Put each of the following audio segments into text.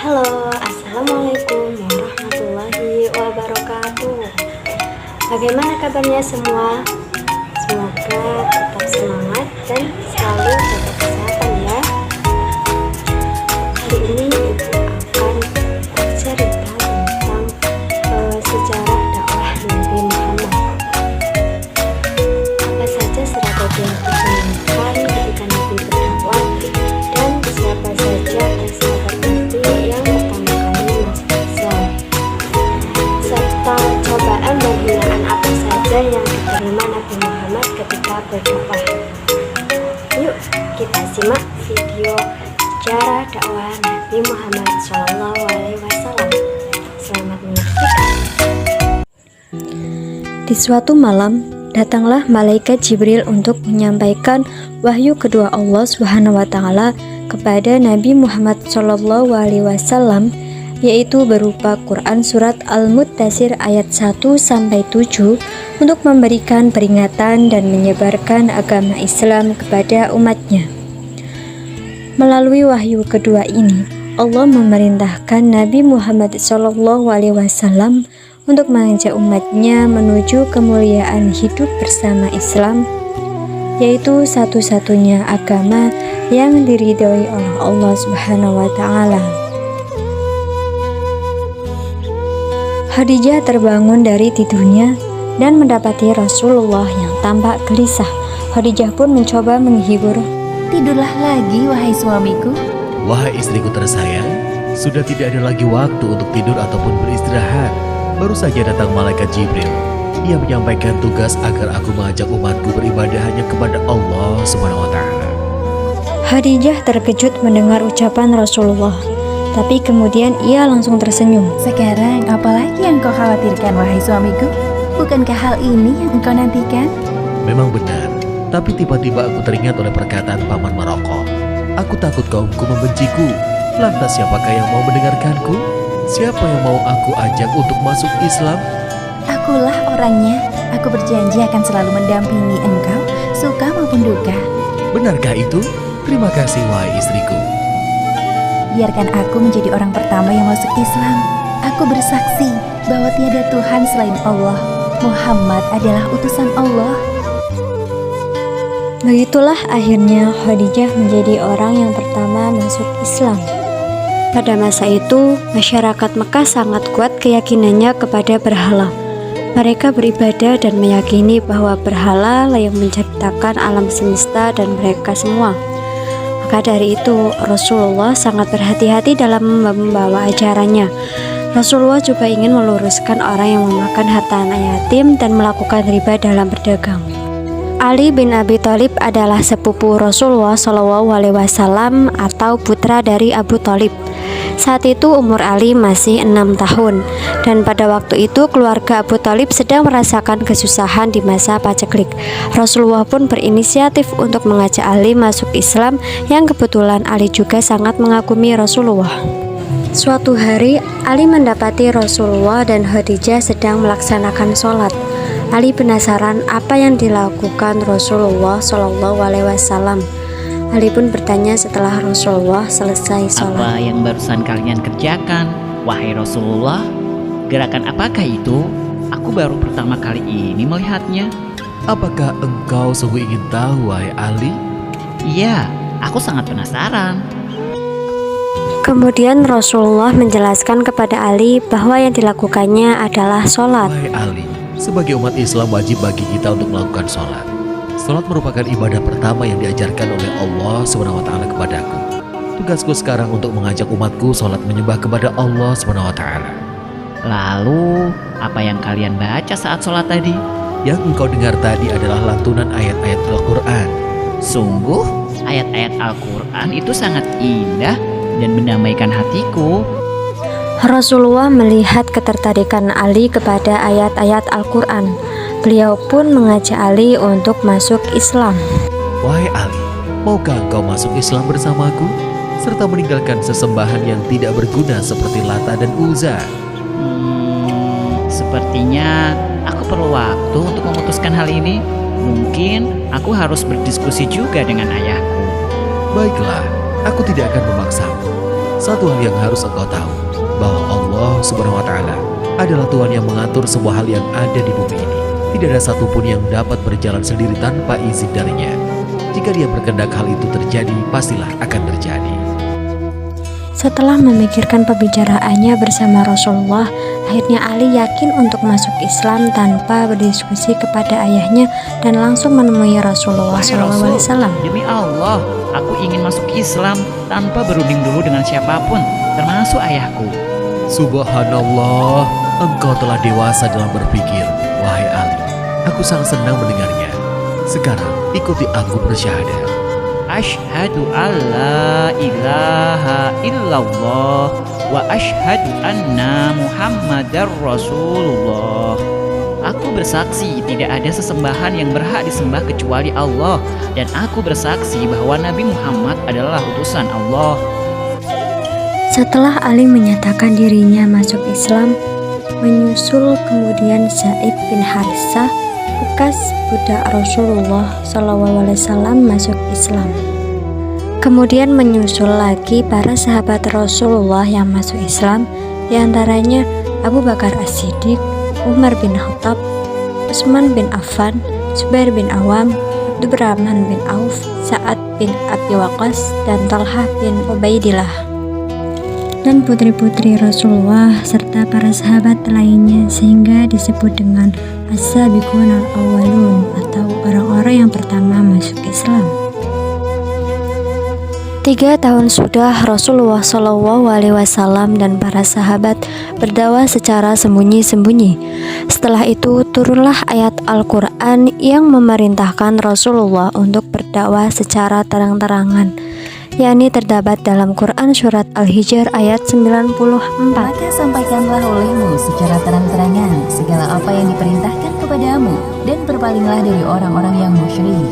Halo, Assalamualaikum warahmatullahi wabarakatuh. Bagaimana kabarnya semua? Semoga tetap semangat dan selalu jaga kesehatan ya. Hari ini Ibu akan bercerita tentang sejarah dakwah Nabi Muhammad. Apa saja strategi yang digunakan ketika Nabi berdakwah dan siapa saja sahabat Nabi yang pertama kali masuk Islam, serta cobaan dan hinaan apa saja yang diterima Nabi Muhammad ketika berdakwah. Yuk kita simak video sejarah dakwah Nabi Muhammad SAW. Selamat menyaksikan. Di suatu malam, datanglah malaikat Jibril untuk menyampaikan wahyu kedua Allah SWT kepada Nabi Muhammad SAW, yaitu berupa Quran surat Al-Muddatsir ayat 1-7 untuk memberikan peringatan dan menyebarkan agama Islam kepada umatnya. Melalui wahyu kedua ini, Allah memerintahkan Nabi Muhammad SAW untuk mengajak umatnya menuju kemuliaan hidup bersama Islam, yaitu satu-satunya agama yang diridhoi oleh Allah Subhanahu wa Ta'ala. Khadijah terbangun dari tidurnya dan mendapati Rasulullah yang tampak gelisah. Khadijah pun mencoba menghibur. Tidurlah lagi, wahai suamiku. Wahai istriku tersayang, sudah tidak ada lagi waktu untuk tidur ataupun beristirahat. Baru saja datang malaikat Jibril. Ia menyampaikan tugas agar aku mengajak umatku beribadah hanya kepada Allah Subhanahu wa Ta'ala. Khadijah terkejut mendengar ucapan Rasulullah, tapi kemudian ia langsung tersenyum. Sekarang apalagi yang kau khawatirkan, wahai suamiku? Bukankah hal ini yang engkau nantikan? Memang benar, tapi tiba-tiba aku teringat oleh perkataan Paman Maroko. Aku takut kaumku membenciku. Lantas siapakah yang mau mendengarkanku? Siapa yang mau aku ajak untuk masuk Islam? Akulah orangnya. Aku berjanji akan selalu mendampingi engkau, suka maupun duka. Benarkah itu? Terima kasih wahai istriku. Biarkan aku menjadi orang pertama yang masuk Islam. Aku bersaksi bahwa tiada Tuhan selain Allah. Muhammad adalah utusan Allah. Begitulah akhirnya Khadijah menjadi orang yang pertama masuk Islam. Pada masa itu, masyarakat Mekah sangat kuat keyakinannya kepada berhala. Mereka beribadah dan meyakini bahwa berhala lah yang menciptakan alam semesta dan mereka semua. Maka dari itu, Rasulullah sangat berhati-hati dalam membawa ajarannya. Rasulullah juga ingin meluruskan orang yang memakan harta anak yatim dan melakukan riba dalam berdagang. Ali bin Abi Thalib adalah sepupu Rasulullah SAW atau putra dari Abu Thalib. Saat itu umur Ali masih 6 tahun, dan pada waktu itu keluarga Abu Thalib sedang merasakan kesusahan di masa paceklik. Rasulullah pun berinisiatif untuk mengajak Ali masuk Islam, yang kebetulan Ali juga sangat mengagumi Rasulullah. Suatu hari, Ali mendapati Rasulullah dan Khadijah sedang melaksanakan sholat. Ali penasaran apa yang dilakukan Rasulullah SAW. Ali pun bertanya setelah Rasulullah selesai sholat. Apa yang barusan kalian kerjakan, wahai Rasulullah? Gerakan apakah itu? Aku baru pertama kali ini melihatnya. Apakah engkau sungguh ingin tahu wahai Ali? Iya, aku sangat penasaran. Kemudian Rasulullah menjelaskan kepada Ali bahwa yang dilakukannya adalah sholat. Wahai Ali, sebagai umat Islam wajib bagi kita untuk melakukan sholat. Sholat merupakan ibadah pertama yang diajarkan oleh Allah SWT kepadaku. Tugasku sekarang untuk mengajak umatku sholat menyembah kepada Allah SWT. Lalu, apa yang kalian baca saat sholat tadi? Yang engkau dengar tadi adalah lantunan ayat-ayat Al-Quran. Sungguh, ayat-ayat Al-Quran itu sangat indah dan mendamaikan hatiku. Rasulullah melihat ketertarikan Ali kepada ayat-ayat Al-Quran. Beliau pun mengajak Ali untuk masuk Islam. Wahai Ali, maukah engkau masuk Islam bersamaku? Serta meninggalkan sesembahan yang tidak berguna seperti Lata dan Uzza. Sepertinya aku perlu waktu untuk memutuskan hal ini. Mungkin aku harus berdiskusi juga dengan ayahku. Baiklah, aku tidak akan memaksamu. Satu hal yang harus engkau tahu, bahwa Allah Subhanahu wa Ta'ala adalah Tuhan yang mengatur semua hal yang ada di bumi ini. Tidak ada satupun yang dapat berjalan sendiri tanpa izin darinya. Jika Dia berkehendak hal itu terjadi, pastilah akan terjadi. Setelah memikirkan pembicaraannya bersama Rasulullah, akhirnya Ali yakin untuk masuk Islam tanpa berdiskusi kepada ayahnya dan langsung menemui Rasulullah Wahai Rasul, SAW. demi Allah, aku ingin masuk Islam tanpa berunding dulu dengan siapapun, termasuk ayahku. Subhanallah, engkau telah dewasa dalam berpikir, wahai Ali. Aku sangat senang mendengarnya. Sekarang ikuti aku bersyahadat. Asyhadu alla ilaha illallah wa asyhadu anna Muhammadar Rasulullah. Aku bersaksi tidak ada sesembahan yang berhak disembah kecuali Allah, dan aku bersaksi bahwa Nabi Muhammad adalah utusan Allah. Setelah Ali menyatakan dirinya masuk Islam, menyusul kemudian Zaid bin Harithah, bekas budak Rasulullah SAW, masuk Islam. Kemudian menyusul lagi para sahabat Rasulullah yang masuk Islam, diantaranya Abu Bakar As-Siddiq, Umar bin Khattab, Utsman bin Affan, Zubair bin Awam, Abdurrahman bin Auf, Sa'ad bin Abi Waqqas, dan Talhah bin Ubaidillah, dan putri-putri Rasulullah serta para sahabat lainnya, sehingga disebut dengan as-sabiqun al-awwalun atau orang-orang yang pertama masuk Islam. 3 tahun sudah Rasulullah SAW dan para sahabat berdakwah secara sembunyi-sembunyi. Setelah itu turunlah ayat Al-Quran yang memerintahkan Rasulullah untuk berdakwah secara terang-terangan, yakni terdapat dalam Quran surat Al-Hijr ayat 94. Maka sampaikanlah olehmu secara terang-terangan segala apa yang diperintahkan kepadamu, dan berpalinglah dari orang-orang yang musyrik.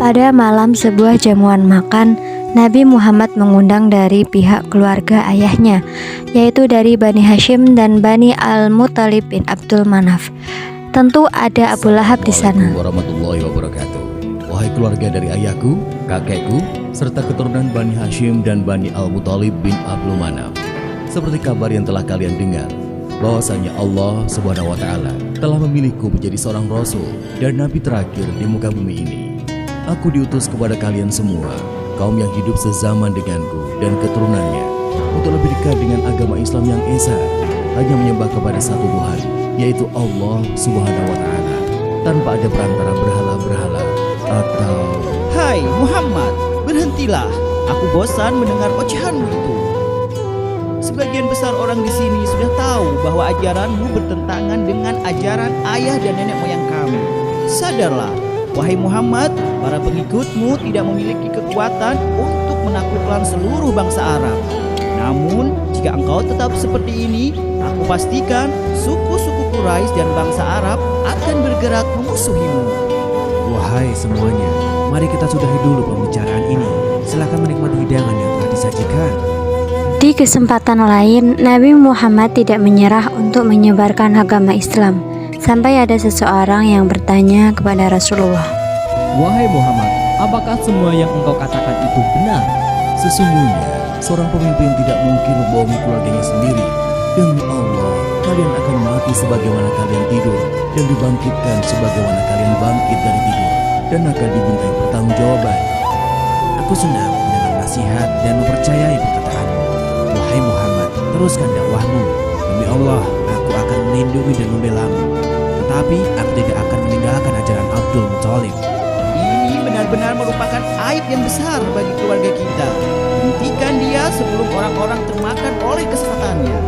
Pada malam sebuah jamuan makan, Nabi Muhammad mengundang dari pihak keluarga ayahnya, yaitu dari Bani Hashim dan Bani Al-Muttalib bin Abdul Manaf. Tentu ada Abu Lahab di sana. Assalamualaikum warahmatullahi wabarakatuh. Wahai keluarga dari ayahku, kakekku, serta keturunan Bani Hashim dan Bani Al-Muttalib bin Abdul Manaf. Seperti kabar yang telah kalian dengar, bahwasanya Allah Subhanahu wa Ta'ala telah memilihku menjadi seorang rasul dan nabi terakhir di muka bumi ini. Aku diutus kepada kalian semua, kaum yang hidup sezaman denganku dan keturunannya, untuk lebih dekat dengan agama Islam yang esa, hanya menyembah kepada satu Tuhan, yaitu Allah Subhanahu wa Ta'ala, tanpa ada perantara berhala-berhala atau... Hai Muhammad, berhentilah. Aku bosan mendengar ocehanmu itu. Sebagian besar orang di sini sudah tahu bahwa ajaranmu bertentangan dengan ajaran ayah dan nenek moyang kami. Sadarlah, wahai Muhammad, para pengikutmu tidak memiliki kekuatan untuk menaklukkan seluruh bangsa Arab. Namun, jika engkau tetap seperti ini, aku pastikan suku-suku Quraisy dan bangsa Arab akan bergerak memusuhimu. Wahai semuanya, mari kita sudahi dulu pembicaraan ini. Silakan menikmati hidangan yang telah disajikan. Di kesempatan lain, Nabi Muhammad tidak menyerah untuk menyebarkan agama Islam, sampai ada seseorang yang bertanya kepada Rasulullah, Wahai Muhammad, apakah semua yang engkau katakan itu benar? Sesungguhnya, seorang pemimpin tidak mungkin membohongi keluarganya sendiri. Demi Allah, kalian akan mati sebagaimana kalian tidur, dan dibangkitkan sebagaimana kalian bangkit dari tidur, dan akan dimintai pertanggungjawaban. Aku senang mendengar nasihat dan mempercayai perkataanmu. Wahai Muhammad, teruskan dakwahmu. Demi Allah, aku akan melindungi dan membelamu. Tetapi aku tidak akan meninggalkan ajaran Abdul Muttalib. Ini benar-benar merupakan aib yang besar bagi keluarga kita. Hentikan dia sebelum orang-orang termakan oleh kesesatannya.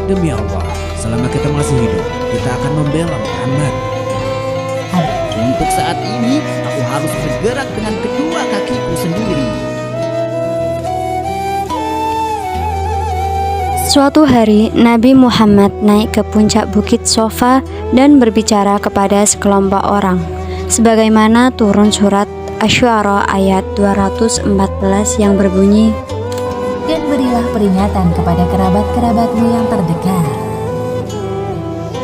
Demi Allah, selama kita masih hidup, kita akan membela Muhammad. Untuk saat ini, aku harus bergerak dengan kedua kakiku sendiri. Suatu hari, Nabi Muhammad naik ke puncak bukit Sofa dan berbicara kepada sekelompok orang, sebagaimana turun surat Asy-Syu'ara ayat 214 yang berbunyi, Dan berilah peringatan kepada kerabat-kerabatmu yang terdekat.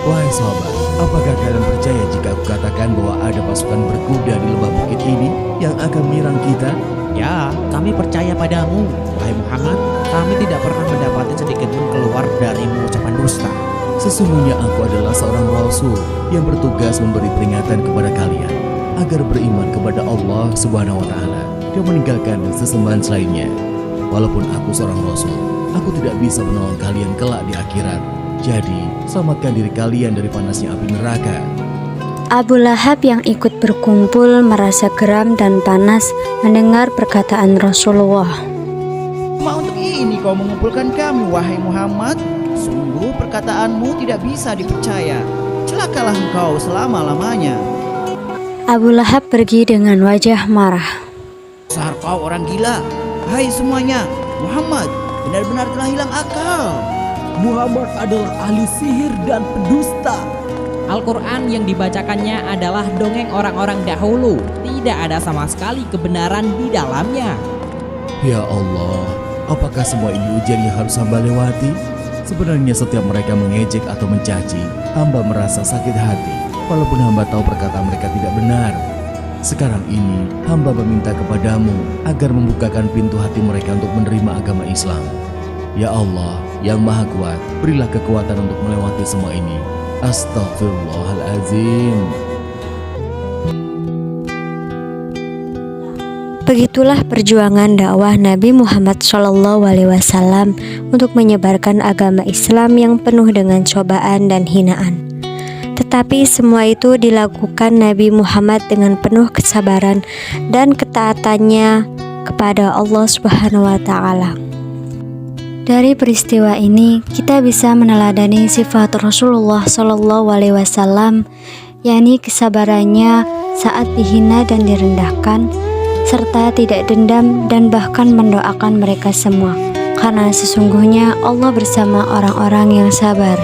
Wahai sahabat, apakah kalian percaya jika aku katakan bahwa ada pasukan berkuda di lembah bukit ini yang akan menyerang kita? Ya, kami percaya padamu, wahai Muhammad. Kami tidak pernah mendapati sedikit pun keluar darimu ucapan dusta. Sesungguhnya aku adalah seorang Rasul yang bertugas memberi peringatan kepada kalian agar beriman kepada Allah Subhanahu wa Ta'ala dan meninggalkan sesembahan selainnya. Walaupun aku seorang Rasul, aku tidak bisa menolong kalian kelak di akhirat. Jadi, selamatkan diri kalian dari panasnya api neraka. Abu Lahab yang ikut berkumpul merasa geram dan panas mendengar perkataan Rasulullah. Cuma untuk ini kau mengumpulkan kami, wahai Muhammad? Sungguh perkataanmu tidak bisa dipercaya. Celakalah engkau selama-lamanya. Abu Lahab pergi dengan wajah marah. Dasar kau orang gila. Hai semuanya, Muhammad benar-benar telah hilang akal. Muhammad adalah ahli sihir dan pendusta. Al-Quran yang dibacakannya adalah dongeng orang-orang dahulu. Tidak ada sama sekali kebenaran di dalamnya. Ya Allah, apakah semua ini ujian yang harus hamba lewati? Sebenarnya setiap mereka mengejek atau mencaci, hamba merasa sakit hati, walaupun hamba tahu perkataan mereka tidak benar. Sekarang ini, hamba meminta kepadamu agar membukakan pintu hati mereka untuk menerima agama Islam. Ya Allah, yang Maha Kuat, berilah kekuatan untuk melewati semua ini. Astaghfirullahaladzim. Begitulah perjuangan dakwah Nabi Muhammad SAW untuk menyebarkan agama Islam yang penuh dengan cobaan dan hinaan. Tetapi semua itu dilakukan Nabi Muhammad dengan penuh kesabaran dan ketaatannya kepada Allah Subhanahu wa Ta'ala. Dari peristiwa ini kita bisa meneladani sifat Rasulullah SAW, yakni kesabarannya saat dihina dan direndahkan, serta tidak dendam dan bahkan mendoakan mereka semua, karena sesungguhnya Allah bersama orang-orang yang sabar.